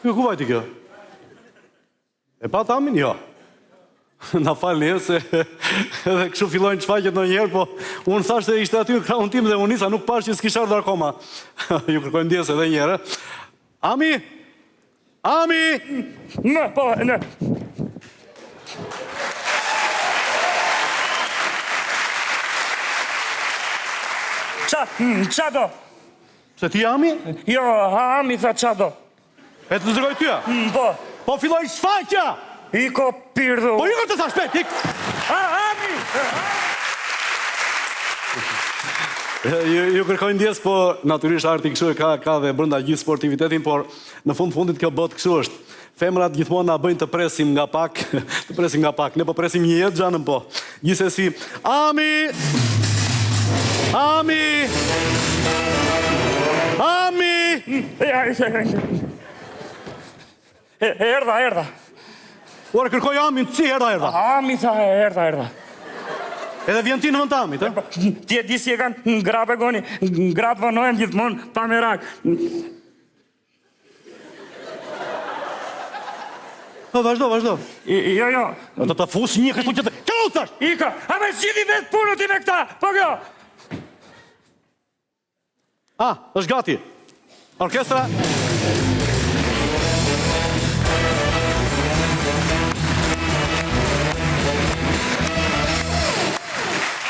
Ku vajti kjo? E pa Amin, jo. Na falni, se edhe kështu fillojnë çfaqet ndonjëherë, po unë thash se ishte aty në krahun tim dhe unë nisa nuk pash që s'kisha ardhur akoma. Ju kërkoj ndjes edhe një herë. Ami! Ami! Në, po, në. Qa do? Se ti Ami? Jo, Ami tha qa do. E të dërgoj tyja? Po. Po filloj shfaqja! Iko pirdhu. Po ju të thash, shpejt, ik! Ami! Ju kërkoj ndjes, po natyrisht arti kështu e ka dhe brenda gjithë sportivitetin, por në fundit kjo botë kështu është. Femrat gjithmonë na bëjnë të presim nga pak, Ne po presim një jetë xhanëm po. Gjithsesi, Ami! Ami! Ami! Erdha. Ora kërkoj Amin, si erdha? Ami tha erdha. Edhe vjen ti në vend të Amit, e? Ti e di si e kanë grape goni, grape vënojnë gjithmonë pa merak. Po, vazhdo. Jo. Do të fus një kështu që të... Kjo thash! Ika, a me zgjidhi vetë punën ti me këta, po kjo! Është gati. Orkestra...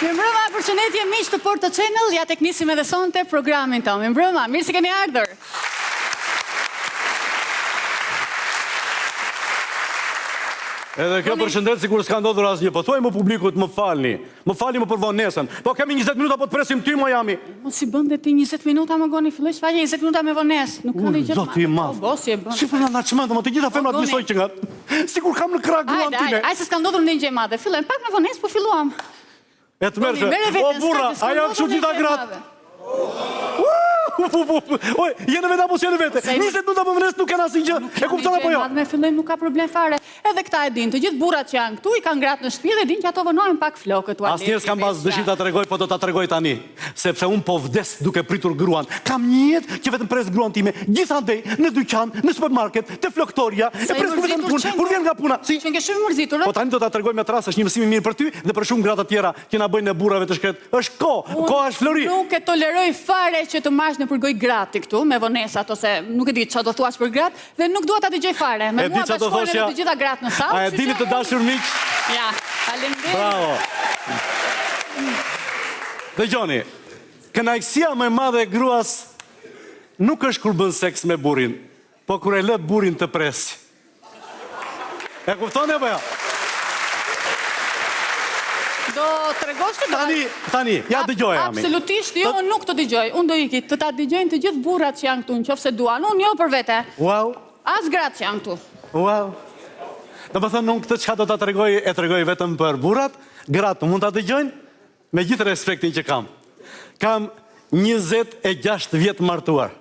Mirëmbrëma, përshëndetje miq të Porto Channel, ja tek nisim edhe sonte programin tonë. Mirëmbrëma, mirë se keni ardhur. Edhe kjo përshëndet sikur s'ka ndodhur asgjë, po thuaj më publikut, më falni më për vonesën. Po kemi 20 minuta po të presim ty mo Ami. Mos i bënde ti 20 minuta më goni, filloj shfaqja 20 minuta me vonesë. Nuk ka gjë. Zoti i madh. Po si e bën? Si po na çmendëm, të gjitha femrat njësoj që nga. Sikur kam në krah gruan time. Ai s'ka ndodhur ndonjë gjë e madhe. Fillojmë pak me vonesë, po filluam. E të mërshë, o burra, ajo kështu gjitha gratë. Oj, jene vetë apo s'jene vete? 20 minuta për vënes nuk kena si gjë, e kupton apo jo? Me fillojmë nuk ka problem fare. Edhe këta e din, të gjithë burrat që janë këtu i kanë gratë në shtëpi dhe din që ato vënojnë pak flokët. Asnjëherë s'kam pas dëshirë ta tregoj, po do ta tregoj tani, sepse un po vdes duke pritur gruan. Kam një jetë që vetëm pres gruan time, gjithandej në dyqan, në supermarket, te floktoria, e pres vetëm punë, kur vjen nga puna. Si? Që nge shumë mërzitur, po tani do ta tregoj me trast, është një mësim i mirë për ty dhe për shumë gratë të tjera që na bëjnë ne burrave të shkret. Është koha është flori. Nuk e toleroj fare që të marrësh në përgoj gratë këtu me vonesat ose nuk e di çfarë do thuash për gratë dhe nuk dua ta dëgjoj fare. Me mua bashkojnë të gjitha gratë në sallë. A e dini të dashur miq? Ja, faleminderit. Bravo. Dëgjoni, kënaqësia më e madhe e gruas nuk është kur bën seks me burrin, po kur e lë burrin të presë. E kuptoni apo jo? Do tregosh të Tani, ja dëgjoj Ami. Absolutisht, jo, unë nuk të dëgjoj. Unë do iki, të ta dëgjojnë të gjithë burrat që janë këtu, nëse duan. Unë jo për vete. Wow. As gratë që janë këtu. Wow. Do të thënë, unë këtë çka do ta tregoj, e tregoj vetëm për burrat, gratë mund ta dëgjojnë me gjithë respektin që kam. Kam 26 vjet martuar.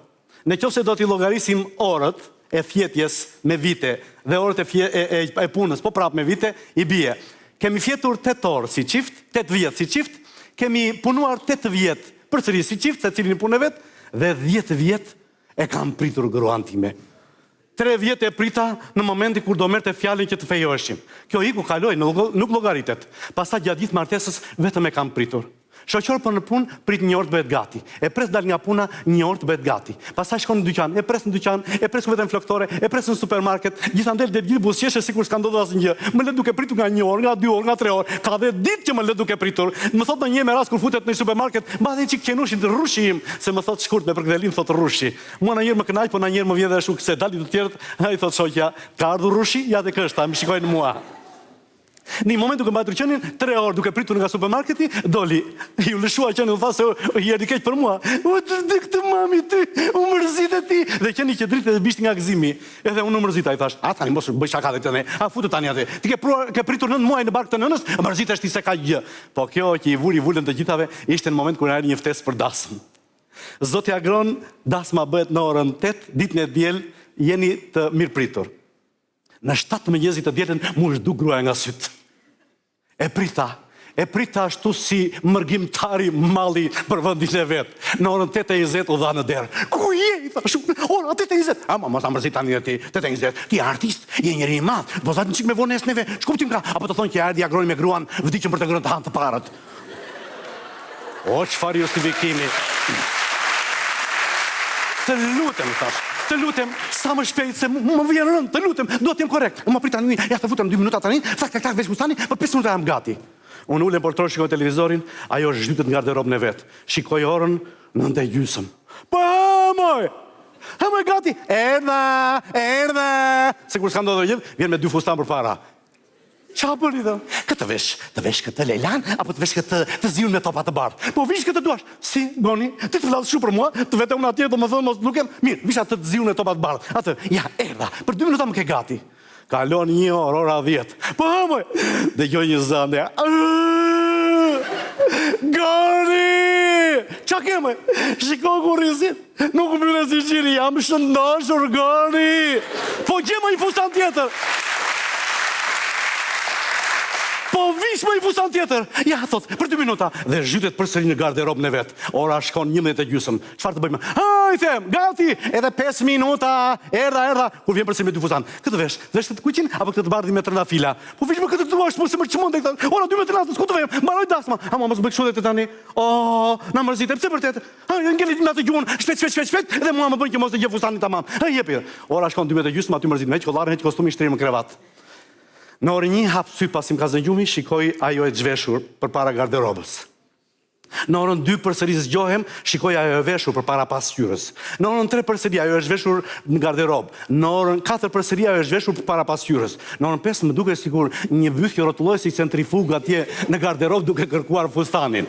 Nëse do t'i llogarisim orët e fjetjes me vite dhe orët e punës, po prap me vite, i bie. Kemi fjetur 8 orë si çift, 8 vjet si çift, kemi punuar 8 vjet përsëri si çift, secilin punë vet, dhe 10 vjet e kam pritur gruan time. 3 vjet e prita në momentin kur do merrte fjalën që të fejoheshim. Kjo iku kaloi, nuk llogaritet. Pastaj gjatë gjithë martesës vetëm e kam pritur. Shoqor për në punë, prit 1 orë të bëhet gati. E pres dal nga puna, 1 orë të bëhet gati. Pastaj shkon në dyqan, e pres në dyqan, e pres vetëm floktore, e pres në supermarket, gjithandej dhe gjithë buzëqeshë sikur s'ka ndodhur asnjë. Më lë duke pritur nga 1 orë, nga 2 orë, nga 3 orë. Ka dhe ditë që më lë duke pritur. Më thot ndonjëherë me rast kur futet në supermarket, mbadhen çik qenushin të rrushi im, se më thot shkurt me përkthelim thot rrushi. Mua ndonjëherë më kënaq, po ndonjëherë më vjen edhe ashtu se dalin të tjerët, ai thot shoqja, ka ardhur rrushi, ja te kështa, më shikojnë mua. Në moment duke mbajtur qenin 3 orë duke pritur nga supermarketi, doli. Ju lëshua qenin, u tha se i erdhi keq për mua. U këtë mami ty, u mërzit e ti. Dhe qeni që dritë dhe bishti nga gëzimi. Edhe unë u mërzita, i thash, a tani mos bëj shaka dhe të ne, a futu tani atë. Ti ke pritur 9 muaj në barkë të nënës, mërzit është ti se ka gjë. Po kjo që i vullën të gjithave, ishte në moment kur erdhi një ftesë për dasëm. Zoti agron, dasma bëhet në orën 8, ditën e diel, jeni të mirëpritur. Në 7 mëngjesit të dielën mu zhdu gruaja nga syt. E prita, e prita ashtu si mërgjimtari malli për vendin e vet. Në orën 8:20 u dha në derë. Ku je? I thash, ora 8:20. Ama mos ta mërzit tani ti, 8:20. Ti je artist, je njëri i madh. Po thatë çik me vonesën e vet. Ç'kuptim ka? Apo të thonë që ardhi agroni me gruan, vdiqën për të ngrënë të hanë të parat. O, çfarë justifikimi. Të lutem, thash. Të lutem, sa më shpejt se më vjen rënd, të lutem, do të jem korrekt. Më prit tani, ja të futem 2 minuta tani, tak veç fustani, për 5 minuta jam gati. Unë ulem por shikoj televizorin, ajo zhytet në garderobën e vet. Shikoj orën 9:30. Po, moj! Ha më gati. Erdha. Sikur s'ka ndodhur gjë, vjen me 2 fustan përpara. Qa bëri dhe? Këtë vesh këtë lejlan, apo të vesh këtë të ziun me topa të bardhë. Po vish këtë duash. Si, Goni, ti të flasë shumë për mua, të vete unë atje, do më thënë, mos dukem. Mirë, vish atë të ziun me topa të bardhë. Atë, ja, erdha, për 2 minuta më ke gati. Kalon 1 orë, ora 10. Po, moj, dhe gjoj një zëndja. Goni! Qa keme? Shiko ku rizit? Nuk më bëjnë si qiri, jam shëndashur, Goni! Po gjema një fustan tjetër. Po vish më i fusan tjetër. Ja, thot, për 2 minuta. Dhe zhytet përsëri në garderobën e vet. Ora shkon 11:30. Çfarë të bëjmë? Ha, i them, gati. Edhe 5 minuta. Erdha. Kur vjen përsëri me 2 fusan. Këtë vesh të kuqin apo këtë të bardhi me trëndafila. Po vish më këtë të duash, mos më çmon tek. Ora 12 natës, ku të vëm? Mbaroj dasma. Ama mos bëj kështu tani. Oh, na mërzitem pse vërtet. Ha, ngelit na të gjuan. Shpejt. Dhe mua më bën që mos të gjej fusanin tamam. Ha, jepi. Ora shkon 12:30, aty mërzit me kollarën, heq kostumin, shtrim në krevat. Në orë 1 hap sy pasim ka zëngjumi, shikoj ajo e zhveshur për para garderobës. Në orën 2 përsëri zgjohem, shikoj ajo e veshur për para pasqyrës. Në orën 3 përsëri ajo e zhveshur në garderobë. Në orën 4 përsëri ajo e zhveshur për para pasqyrës. Në orën 5 më duke sikur një vythje rrotulloj si centrifug atje në garderobë duke kërkuar fustanin.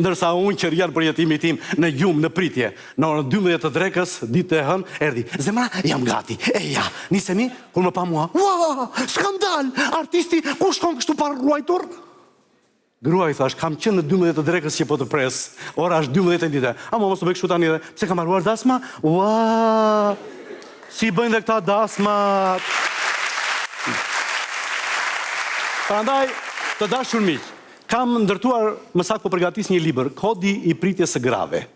Ndërsa unë që rjan për jetimin tim në gjumë, në pritje. Në orën 12 të drekës, ditë e hënë, erdhi. Zemra, jam gati. E ja, nisemi kur më pa mua. Ua, skandal! Artisti ku shkon kështu pa ruajtur? Gruaj thash, kam qenë në 12 të drekës që po të pres. Ora është 12 e ditë. Ama mos të bëj kështu tani edhe. Pse kam harruar dasma? Ua! Si bëjnë dhe këta dasmat? Prandaj, të dashur miq, kam ndërtuar më saktë po përgatis një libër, Kodi i pritjes së grave.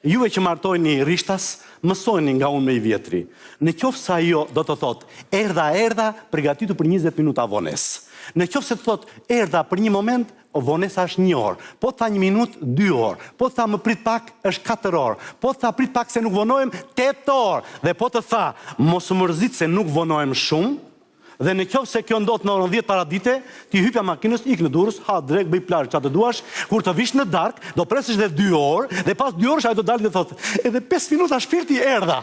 Juve që martojni rishtas, mësojni nga unë me i vjetri. Në qoftë se ajo do të thotë, erdha, përgatitu për 20 minuta vones. Në qoftë se të thotë, erdha për një moment, vonesa është 1 orë. Po tha 1 minutë, 2 orë. Po tha më prit pak, është 4 orë. Po tha prit pak se nuk vonohem, 8 orë. Dhe po të tha, mos mërzit se nuk vonohem shumë, dhe në qoftë se kjo ndodh në orën 10 paradite, ti hypja makinës, ik në Durrës, ha drejt, bëj plazh çfarë duash, kur të vish në darkë, do presësh edhe 2 orë, dhe pas 2 orësh ai do dalë dhe thotë, edhe 5 minuta shpirti erdha.